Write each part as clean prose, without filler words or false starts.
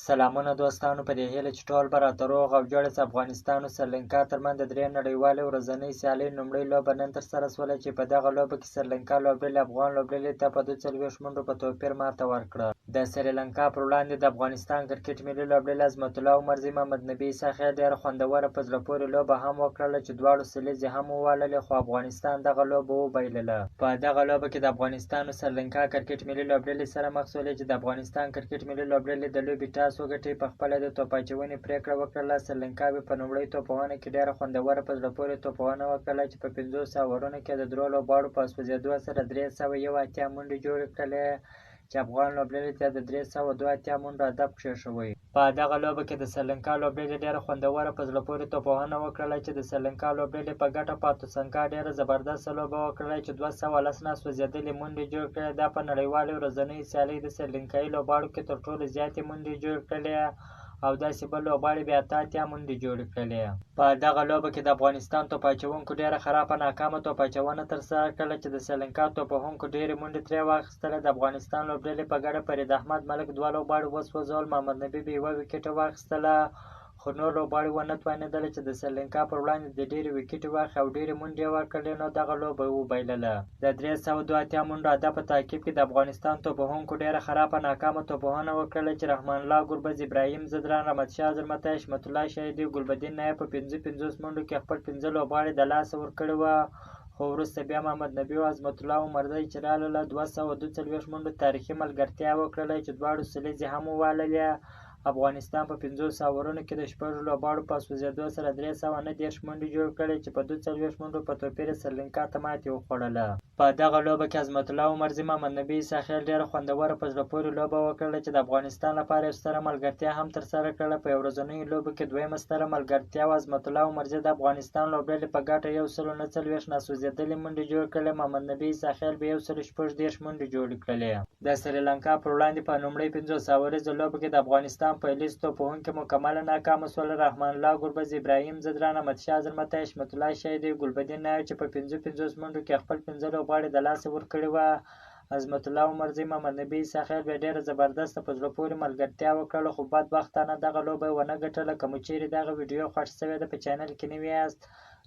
سلامونه دوستانو، په دې هیله چې ټول به راته روغ او جوړ یاست. افغانستان او سریلانکا ترمنځ د درې نړیوالې ورځنۍ سیالۍ لومړۍ لوبه نن ترسره شوله چې په دغه لوبه کې سریلانکا لوبډلې افغان لوبډلې ته په 42 منډو په توپیر ماته ورکړه. د سریلانکا پر وړاندې د افغانستان کرکټ ملي لوبډلې عظمت الله عمرزي، محمد نبي ساخیل ډېره خوندوره په زړه پورې لوبه هم وکړله چې دواړو سلیزې هم وواللې، خو افغانستان دغه لوبه وبایلله. په دغه لوبه کې د افغانستان او سریلانکا کرکټ ملي لوبډلې سره مخ شولې چې د افغانستان کرکټ ملي لوبډلې د لوبې ټاس وګټي، په خپله د توپ اچونې پرېکړه وکړله. سریلانکا په لومړۍ توپونه کې ډېره خوندوره په زړه پورې توپونه وکړله چې په 50 اورونو کې د درو لوبغاړو په سوځېدو سره 381 منډې جوړې کړلې چې افغان لوبډلې ته د 382 منډو هدف کېښوی. په دغه لوبه کې د سریلانکا لوبډلې ډېره خوندوره په زړه پورې توپونه وکړله چې د سریلانکا لوبډلې په ګټه پاتوسنکا ډېره زبردسته لوبه وکړله چې 210 ناسوځېدلې منډې جوړ کړې. دا په نړیوالې ورځنۍ سیالۍ د سریلانکایي لوبغاړو کې تر ټولو زیاتې منډې جوړ کړلې او داسې بل لوبغاړي بیا 88 منډې جوړې کړلې. په دغه لوبه کې د افغانستان توپ اچوونکو ډېره خرابه ناکامه توپ اچونه ترسره کړله چې د سریلانکا توپ وهونکو ډېرې منډې ترې واخیستله. د افغانستان لوبډلې په ګډه فرید احمد ملک 2 لوبغاړي وسوځول، محمد نبي 1 ویکټه واخیستله، خو نور لوبغاړي ونه توانېدله چې د سریلانکا پر وړاندې د ډېرې ویکټې واخلي او ډېرې منډې یې ورکړلې، نو دغه لوبه وبایلله. د 382 منډو هدف په تعقیب کې د افغانستان توپ وهونکو ډېره خرابه ناکامه توپ وهنه وکړله چې رحمان الله ګربز، ابراهیم ځدران، رحمتشاه زرمتی، حشمت الله شهیدي، ګلبدین نایب په 55 منډو کې خپل 15 لوبغاړي د لاسه ورکړي وه، خو وروسته بیا محمد نبي او عظمت الله عمرزي چې راغلله 242 منډو تاریخي ملګرتیا وکړله چې دواړو سلیزې هم وواللې. افغانستان په 50 اورونو کې د 6 لوبغاړو په سوځېدو سره 319 منډې جوړ کړې چې په 42 منډو په توپیر سریلانکا ته ماتې وخوړله. په دغه لوبه کې عظمت الله عمرزي، محمد نبي ساخیل ډېره خوندوره په زړه پورې لوبه وکړله چې د افغانستان لپاره یو ستره ملګرتیا هم ترسره کړله. په ورځنیو لوبو کې دویمه ستره ملګرتیا و. عظمت الله عمرزي د افغانستان لوبډلې په ګټه 149 ناسوځېدلې منډې جوړ کړلې، محمد نبي ساخیل به 116 منډې جوړې کړلې. د سریلانکا پر وړاندې په لومړۍ 50 اوریزه لوبه کې د افغانستان پهلیز توپ وهونکي مکمله ناکامه شول. رحمان الله ګربز، ابراهیم ځدران، احمدشاه زرمتی، حشمت الله شهیدي، ګلبدین نایب چې په 55 منډو کې خپل 15 لوبغاړي د لاسه ورکړي وه. عظمت الله عمرزي، محمد نبي ساخیل بیا ډېره زبردسته په زړه پورې ملګرتیا وکړله، خو بدبختانه دغه لوبه ونه ګټله. که مو چیرې دغه ویډیو خوښ شوې ده، په چینل کې نوي یاست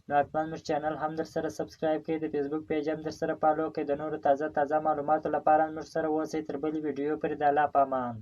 نو حتما زموږ چینل هم درسره سبسکرایب کړئ، د فیسبوک پیج هم درسره فالو کړئ. د نورو تازه معلوماتو لپاره زموږ سره اوسئ. تر بلې ویډیو پورې د الله په امان.